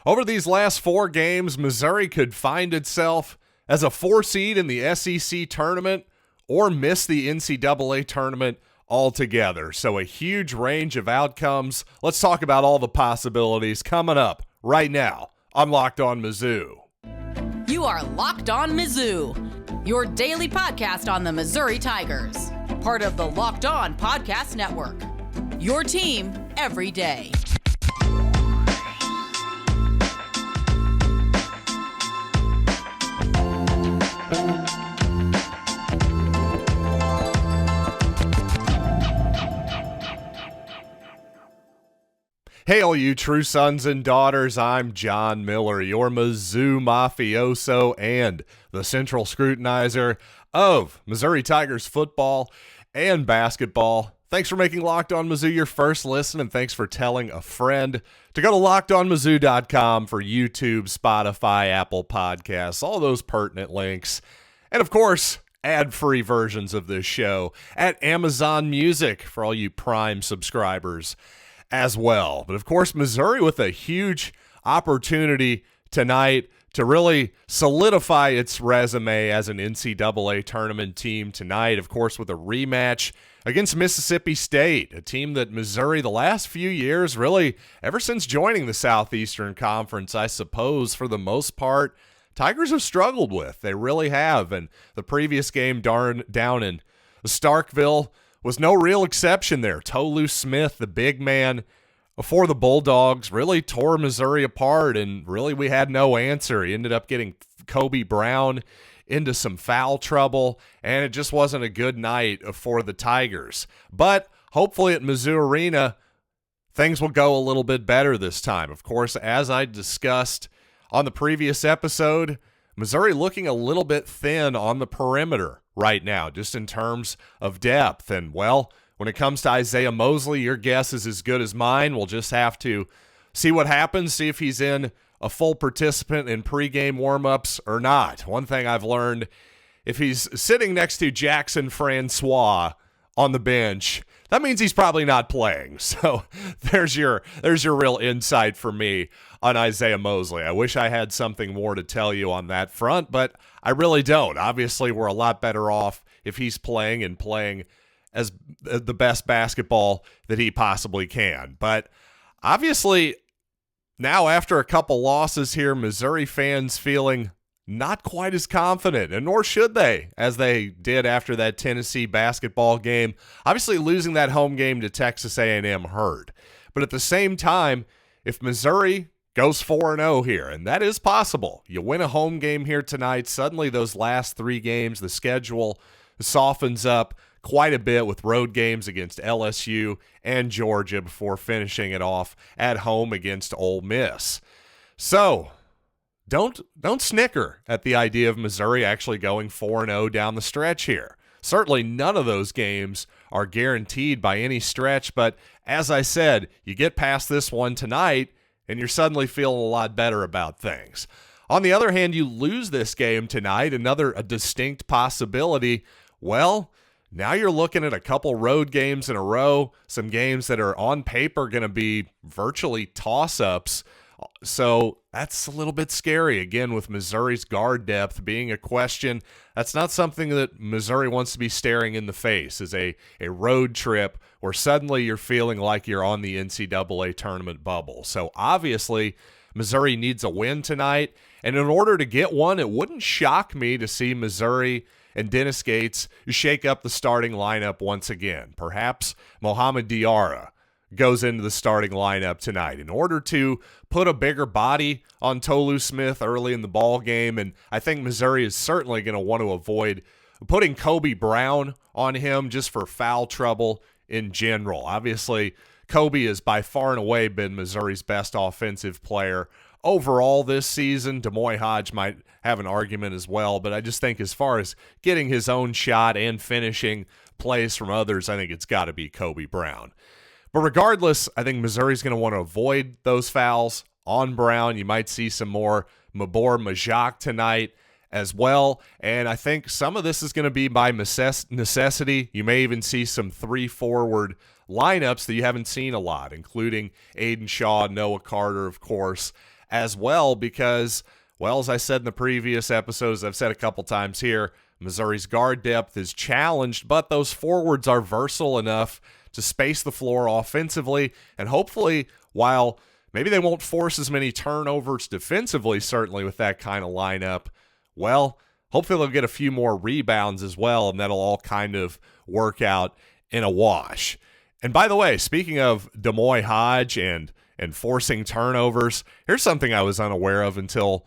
Over these last 4 games, Missouri could find itself as a 4 seed in the SEC tournament or miss the NCAA tournament altogether. So a huge range of outcomes. Let's talk about all the possibilities coming up right now on Locked On Mizzou. You are Locked On Mizzou, your daily podcast on the Missouri Tigers. Part of the Locked On Podcast Network, your team every day. Hey, all you true sons and daughters, I'm John Miller, your Mizzou mafioso and the central scrutinizer of Missouri Tigers football and basketball. Thanks for making Locked On Mizzou your first listen, and thanks for telling a friend to go to LockedOnMizzou.com for YouTube, Spotify, Apple Podcasts, all those pertinent links. And of course, ad-free versions of this show at Amazon Music for all you Prime subscribers as well. But of course, Missouri with a huge opportunity tonight to really solidify its resume as an NCAA tournament team tonight, of course, with a rematch against Mississippi State, a team that Missouri the last few years, really ever since joining the Southeastern Conference, I suppose, for the most part, Tigers have struggled with. They really have. And the previous game down in Starkville was no real exception there. Tolu Smith, the big man for the Bulldogs, really tore Missouri apart, and really we had no answer. He ended up getting Kobe Brown into some foul trouble, and it just wasn't a good night for the Tigers. But hopefully at Mizzou Arena, things will go a little bit better this time. Of course, as I discussed on the previous episode, Missouri looking a little bit thin on the perimeter right now, just in terms of depth. And, well, when it comes to Isaiah Mosley, your guess is as good as mine. We'll just have to see what happens, see if he's in a full participant in pregame warmups or not. One thing I've learned, if he's sitting next to Jackson Francois on the bench, that means he's probably not playing. So there's your real insight for me on Isaiah Mosley. I wish I had something more to tell you on that front, but I really don't. Obviously, we're a lot better off if he's playing and playing as the best basketball that he possibly can. But obviously, now after a couple losses here, Missouri fans feeling not quite as confident, and nor should they, as they did after that Tennessee basketball game. Obviously, losing that home game to Texas A&M hurt. But at the same time, if Missouri goes 4-0 here, and that is possible, you win a home game here tonight, suddenly those last 3 games, the schedule softens up quite a bit with road games against LSU and Georgia before finishing it off at home against Ole Miss. So don't snicker at the idea of Missouri actually going 4-0 down the stretch here. Certainly none of those games are guaranteed by any stretch, but as I said, you get past this one tonight and you're suddenly feeling a lot better about things. On the other hand, you lose this game tonight, a distinct possibility. Well, now you're looking at a couple road games in a row, some games that are on paper going to be virtually toss-ups. So that's a little bit scary. Again, with Missouri's guard depth being a question, that's not something that Missouri wants to be staring in the face, is a road trip where suddenly you're feeling like you're on the NCAA tournament bubble. So obviously, Missouri needs a win tonight. And in order to get one, it wouldn't shock me to see Missouri and Dennis Gates shake up the starting lineup once again. Perhaps Mohamed Diarra goes into the starting lineup tonight in order to put a bigger body on Tolu Smith early in the ball game. And I think Missouri is certainly going to want to avoid putting Kobe Brown on him just for foul trouble in general. Obviously, Kobe has by far and away been Missouri's best offensive player overall this season. Hodge might have an argument as well, but I just think as far as getting his own shot and finishing plays from others, I think it's got to be Kobe Brown. But regardless, I think Missouri's going to want to avoid those fouls on Brown. You might see some more Mabor Majak tonight as well, and I think some of this is going to be by necessity. You may even see some 3 forward lineups that you haven't seen a lot, including Aiden Shaw, Noah Carter, of course, as well because, well, as I said in the previous episodes, I've said a couple times here, Missouri's guard depth is challenged, but those forwards are versatile enough to space the floor offensively, and hopefully, while maybe they won't force as many turnovers defensively, certainly with that kind of lineup, well, hopefully they'll get a few more rebounds as well, and that'll all kind of work out in a wash. And by the way, speaking of D'Moy Hodge and forcing turnovers, here's something I was unaware of until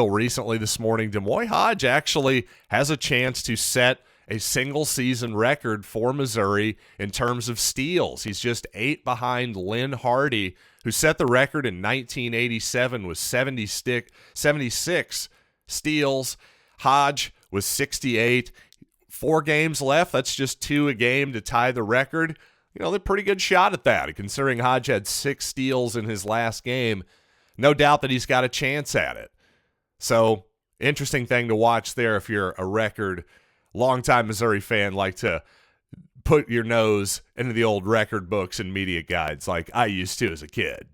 recently this morning. D'Moy Hodge actually has a chance to set a single-season record for Missouri in terms of steals. He's just 8 behind Lynn Hardy, who set the record in 1987 with 76 steals. Hodge was 68. 4 games left. That's just 2 a game to tie the record. You know, they're a pretty good shot at that, considering Hodge had 6 steals in his last game. No doubt that he's got a chance at it. So, interesting thing to watch there if you're a record longtime Missouri fan, like to put your nose into the old record books and media guides like I used to as a kid.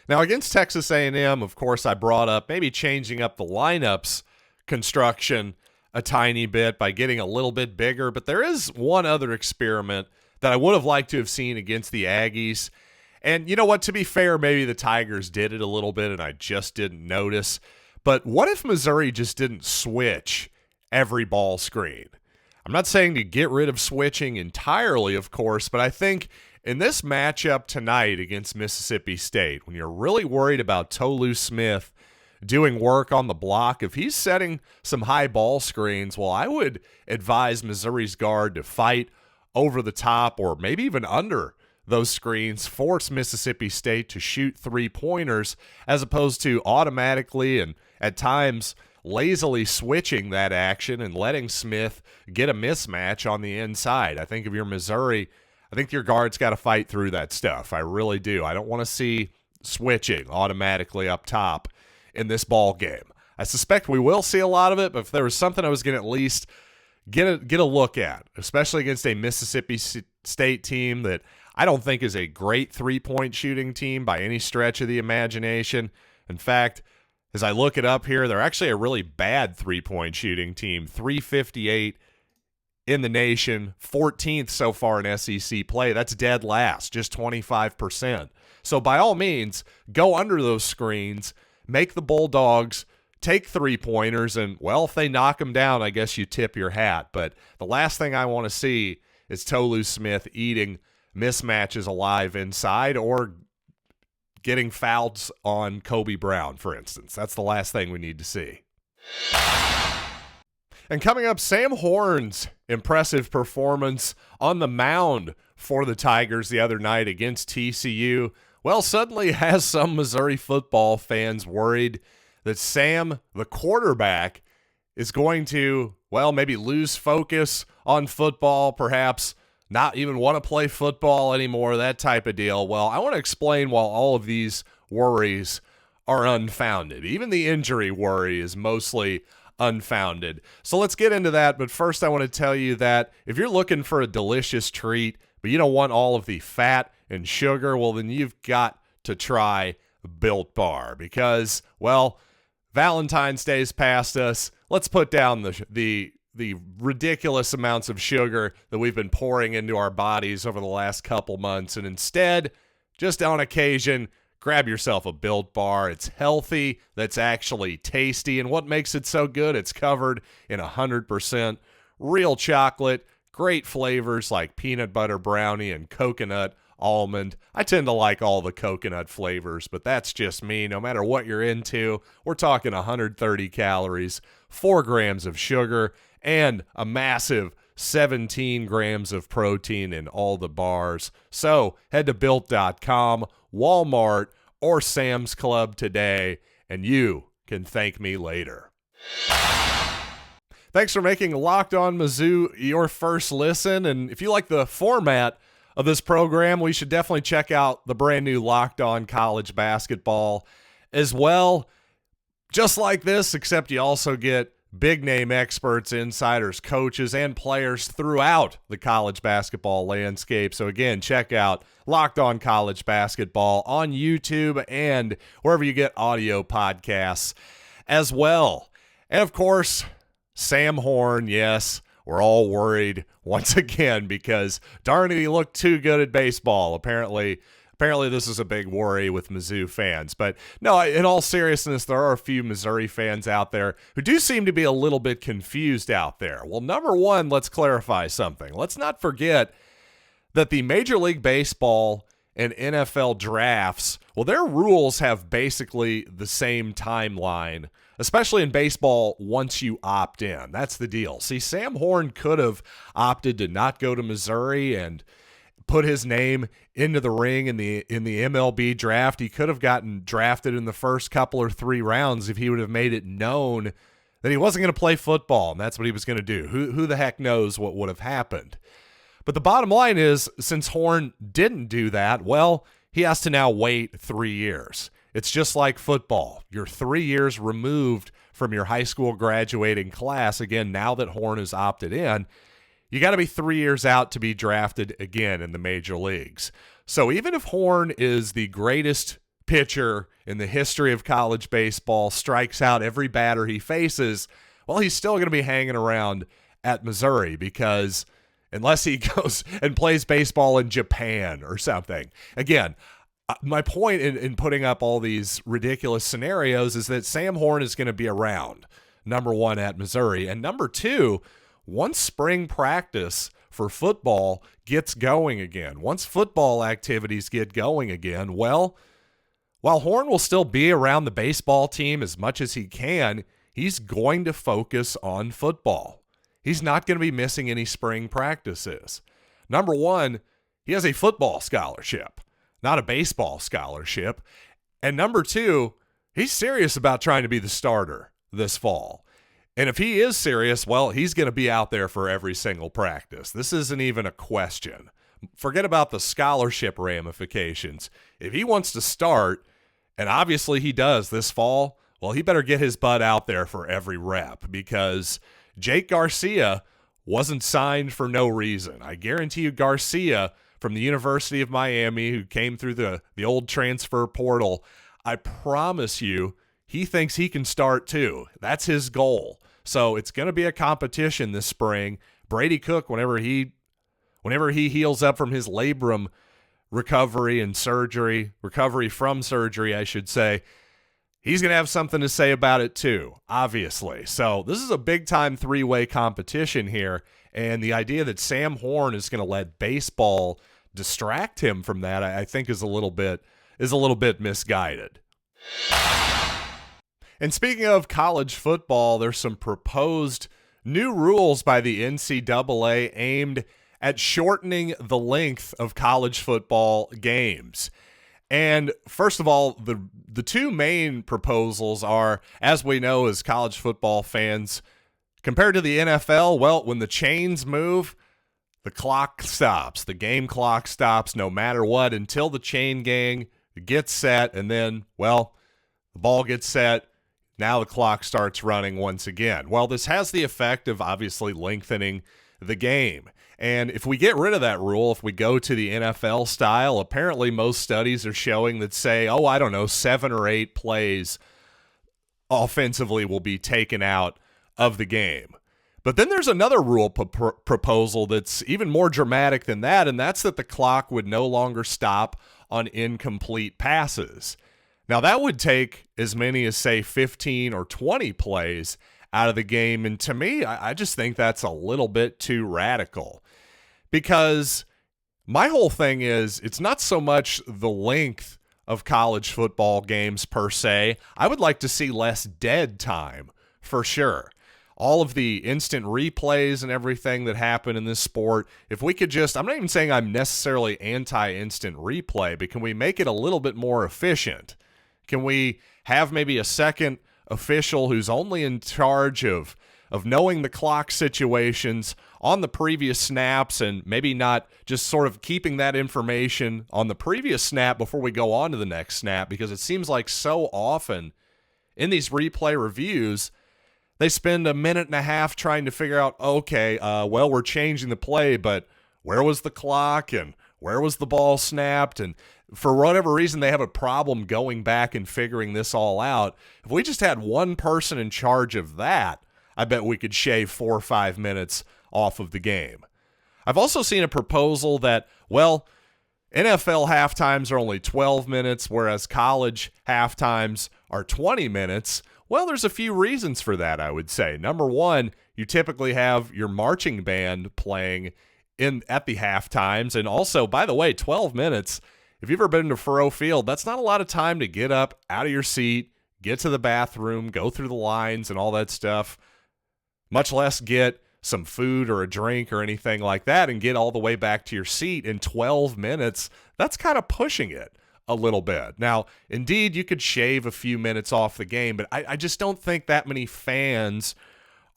Now, against Texas A&M, of course, I brought up maybe changing up the lineups construction a tiny bit by getting a little bit bigger, but there is one other experiment that I would have liked to have seen against the Aggies. And you know what, to be fair, maybe the Tigers did it a little bit and I just didn't notice. But what if Missouri just didn't switch every ball screen? I'm not saying to get rid of switching entirely, of course, but I think in this matchup tonight against Mississippi State, when you're really worried about Tolu Smith doing work on the block, if he's setting some high ball screens, well, I would advise Missouri's guard to fight over the top or maybe even under those screens, force Mississippi State to shoot 3-pointers as opposed to automatically and at times lazily switching that action and letting Smith get a mismatch on the inside. I think if you're Missouri, I think your guard's got to fight through that stuff. I really do. I don't want to see switching automatically up top in this ball game. I suspect we will see a lot of it, but if there was something I was going to at least get a look at, especially against a Mississippi State team that I don't think is a great three-point shooting team by any stretch of the imagination. In fact, as I look it up here, they're actually a really bad three-point shooting team, 358 in the nation, 14th so far in SEC play. That's dead last, just 25%. So by all means, go under those screens, make the Bulldogs take three-pointers, and, well, if they knock them down, I guess you tip your hat. But the last thing I want to see is Tolu Smith eating mismatches alive inside or getting fouls on Kobe Brown, for instance. That's the last thing we need to see. And coming up, Sam Horn's impressive performance on the mound for the Tigers the other night against TCU, well, suddenly has some Missouri football fans worried that Sam, the quarterback, is going to, well, maybe lose focus on football, perhaps not even want to play football anymore, that type of deal. Well, I want to explain why all of these worries are unfounded. Even the injury worry is mostly unfounded. So let's get into that. But first, I want to tell you that if you're looking for a delicious treat, but you don't want all of the fat and sugar, well, then you've got to try Built Bar because, well, Valentine's Day's past us. Let's put down the ridiculous amounts of sugar that we've been pouring into our bodies over the last couple months, and instead, just on occasion, grab yourself a Built Bar. It's healthy, that's actually tasty, and what makes it so good, it's covered in 100% real chocolate, great flavors like peanut butter brownie and coconut almond. I tend to like all the coconut flavors, but that's just me. No matter what you're into, we're talking 130 calories, 4 grams of sugar, and a massive 17 grams of protein in all the bars. So head to Built.com, Walmart, or Sam's Club today, and you can thank me later. Thanks for making Locked On Mizzou your first listen, and if you like the format of this program, we should definitely check out the brand new Locked On College Basketball as well. Just like this, except you also get big name experts, insiders, coaches, and players throughout the college basketball landscape. So again, check out Locked On College Basketball on YouTube and wherever you get audio podcasts as well. And of course, Sam Horn, yes, we're all worried once again because darn it, he looked too good at baseball. Apparently this is a big worry with Mizzou fans. But no, in all seriousness, there are a few Missouri fans out there who do seem to be a little bit confused out there. Well, number one, let's clarify something. Let's not forget that the Major League Baseball and NFL drafts, well, their rules have basically the same timeline, especially in baseball once you opt in. That's the deal. See, Sam Horn could have opted to not go to Missouri and put his name into the ring in the MLB draft. He could have gotten drafted in the first couple or 3 rounds if he would have made it known that he wasn't going to play football, and that's what he was going to do. Who the heck knows what would have happened? But the bottom line is, since Horn didn't do that, well, he has to now wait 3 years. It's just like football. You're 3 years removed from your high school graduating class. Again, now that Horn has opted in, you got to be 3 years out to be drafted again in the major leagues. So even if Horn is the greatest pitcher in the history of college baseball, strikes out every batter he faces, well, he's still going to be hanging around at Missouri because unless he goes and plays baseball in Japan or something. Again, my point in putting up all these ridiculous scenarios is that Sam Horn is going to be around, number one, at Missouri. And number two, once spring practice for football gets going again, once football activities get going again, well, while Horn will still be around the baseball team as much as he can, he's going to focus on football. He's not going to be missing any spring practices. Number one, he has a football scholarship, not a baseball scholarship. And number two, he's serious about trying to be the starter this fall. And if he is serious, well, he's going to be out there for every single practice. This isn't even a question. Forget about the scholarship ramifications. If he wants to start, and obviously he does this fall, well, he better get his butt out there for every rep because Jake Garcia wasn't signed for no reason. I guarantee you Garcia from the University of Miami, who came through the old transfer portal, I promise you he thinks he can start too. That's his goal. So it's going to be a competition this spring. Brady Cook, whenever he heals up from his labrum recovery from surgery, I should say, he's going to have something to say about it too, obviously. So this is a big-time 3-way competition here, and the idea that Sam Horn is going to let baseball distract him from that, I think is a little bit misguided. And speaking of college football, there's some proposed new rules by the NCAA aimed at shortening the length of college football games. And first of all, the two main proposals are, as we know as college football fans, compared to the NFL, well, when the chains move, the clock stops. The game clock stops no matter what until the chain gang gets set, and then, well, the ball gets set. Now the clock starts running once again. Well, this has the effect of obviously lengthening the game. And if we get rid of that rule, if we go to the NFL style, apparently most studies are showing that say, 7 or 8 plays offensively will be taken out of the game. But then there's another rule proposal that's even more dramatic than that, and that's that the clock would no longer stop on incomplete passes. Now, that would take as many as, say, 15 or 20 plays out of the game. And to me, I just think that's a little bit too radical. Because my whole thing is, it's not so much the length of college football games per se. I would like to see less dead time, for sure. All of the instant replays and everything that happen in this sport, if we could just, I'm not even saying I'm necessarily anti-instant replay, but can we make it a little bit more efficient? Can we have maybe a second official who's only in charge of knowing the clock situations on the previous snaps and maybe not just sort of keeping that information on the previous snap before we go on to the next snap? Because it seems like so often in these replay reviews, They spend a minute and a half trying to figure out, okay, well, we're changing the play, but where was the clock and where was the ball snapped? And for whatever reason, they have a problem going back and figuring this all out. If we just had one person in charge of that, I bet we could shave 4 or 5 minutes off of the game. I've also seen a proposal that, well, NFL halftimes are only 12 minutes, whereas college halftimes are 20 minutes. Well, there's a few reasons for that, I would say. Number one, you typically have your marching band playing at the halftimes. And also, by the way, 12 minutes, if you've ever been to Faurot Field, that's not a lot of time to get up out of your seat, get to the bathroom, go through the lines and all that stuff, much less get some food or a drink or anything like that and get all the way back to your seat in 12 minutes. That's kind of pushing it a little bit. Now, indeed, you could shave a few minutes off the game, but I just don't think that many fans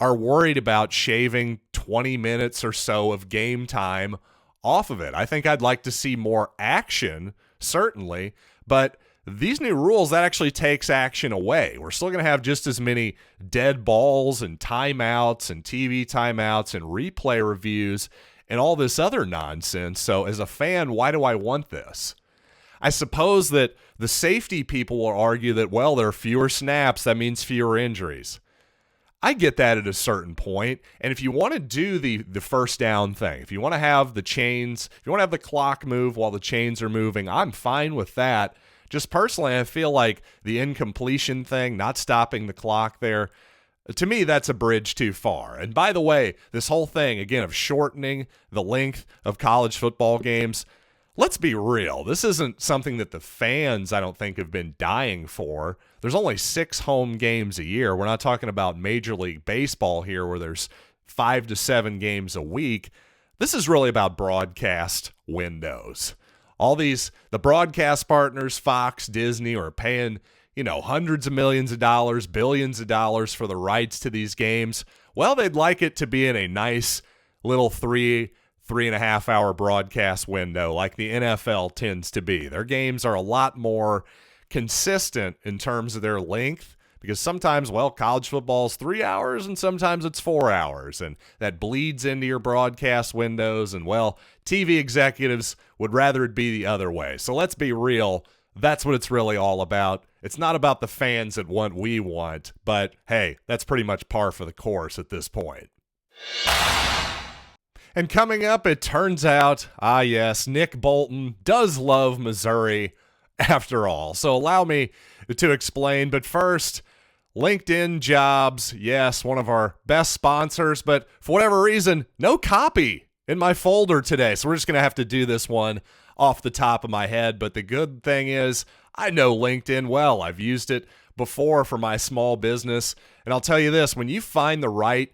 are worried about shaving 20 minutes or so of game time off of it. I think I'd like to see more action, certainly, but these new rules, that actually takes action away. We're still going to have just as many dead balls and timeouts and TV timeouts and replay reviews and all this other nonsense. So as a fan, why do I want this? I suppose that the safety people will argue that, well, there are fewer snaps, that means fewer injuries. I get that at a certain point, and if you want to do the first down thing, if you want to have the chains, if you want to have the clock move while the chains are moving, I'm fine with that. Just personally, I feel like the incompletion thing, not stopping the clock there, to me, that's a bridge too far. And by the way, this whole thing, again, of shortening the length of college football games, let's be real. This isn't something that the fans, I don't think, have been dying for. There's only 6 home games a year. We're not talking about Major League Baseball here where there's 5 to 7 games a week. This is really about broadcast windows. All the broadcast partners, Fox, Disney, are paying, hundreds of millions of dollars, billions of dollars for the rights to these games. Well, they'd like it to be in a nice little 3.5 hour broadcast window like the NFL tends to be. Their games are a lot more consistent in terms of their length because sometimes, college football is 3 hours and sometimes it's 4 hours, and that bleeds into your broadcast windows, and, TV executives would rather it be the other way. So let's be real. That's what it's really all about. It's not about the fans that want we want, but hey, that's pretty much par for the course at this point. And coming up, it turns out, yes, Nick Bolton does love Missouri after all. So allow me to explain. But first, LinkedIn Jobs, yes, one of our best sponsors, but for whatever reason, no copy in my folder today. So we're just going to have to do this one off the top of my head. But the good thing is, I know LinkedIn well. I've used it before for my small business. And I'll tell you this, when you find the right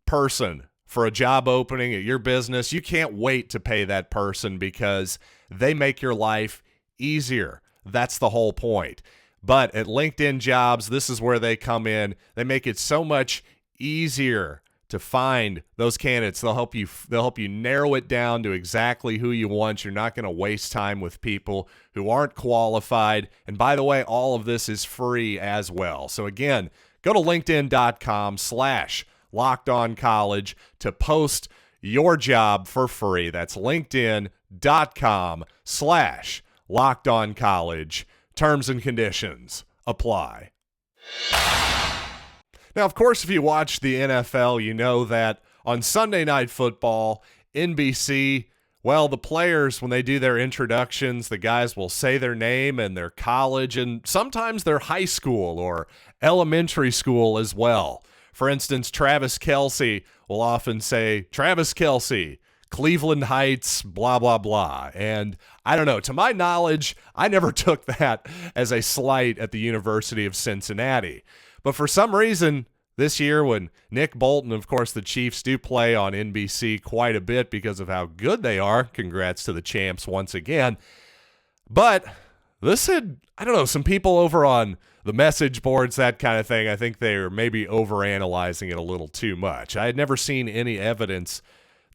person for a job opening at your business, you can't wait to pay that person because they make your life easier. That's the whole point. But at LinkedIn Jobs, this is where they come in. They make it so much easier to find those candidates. They'll help you narrow it down to exactly who you want. You're not going to waste time with people who aren't qualified. And by the way, all of this is free as well. So again, go to linkedin.com/LockedOnCollege to post your job for free. That's linkedin.com/LockedOnCollege. Terms and conditions apply. Now, of course, if you watch the NFL, you know that on Sunday Night Football, NBC, the players, when they do their introductions, the guys will say their name and their college and sometimes their high school or elementary school as well. For instance, Travis Kelce will often say, Travis Kelce, Cleveland Heights, blah, blah, blah. And I don't know, to my knowledge, I never took that as a slight at the University of Cincinnati. But for some reason, this year when Nick Bolton, of course, the Chiefs do play on NBC quite a bit because of how good they are. Congrats to the champs once again. But this had, some people over on the message boards, that kind of thing, I think they were maybe overanalyzing it a little too much. I had never seen any evidence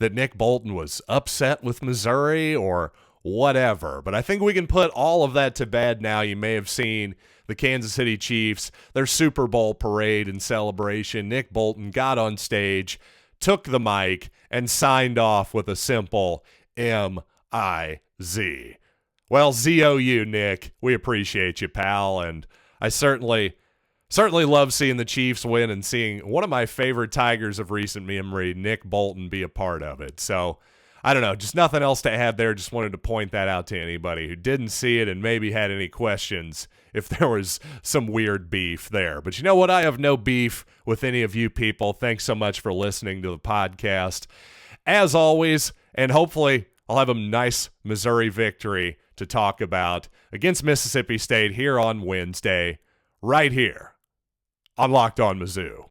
that Nick Bolton was upset with Missouri or whatever. But I think we can put all of that to bed now. You may have seen the Kansas City Chiefs, their Super Bowl parade and celebration. Nick Bolton got on stage, took the mic, and signed off with a simple M-I-Z. Well, Z-O-U, Nick. We appreciate you, pal, and I certainly love seeing the Chiefs win and seeing one of my favorite Tigers of recent memory, Nick Bolton, be a part of it. So, I don't know, just nothing else to add there. Just wanted to point that out to anybody who didn't see it and maybe had any questions if there was some weird beef there. But you know what? I have no beef with any of you people. Thanks so much for listening to the podcast. As always, and hopefully I'll have a nice Missouri victory to talk about against Mississippi State here on Wednesday, right here on Locked On Mizzou.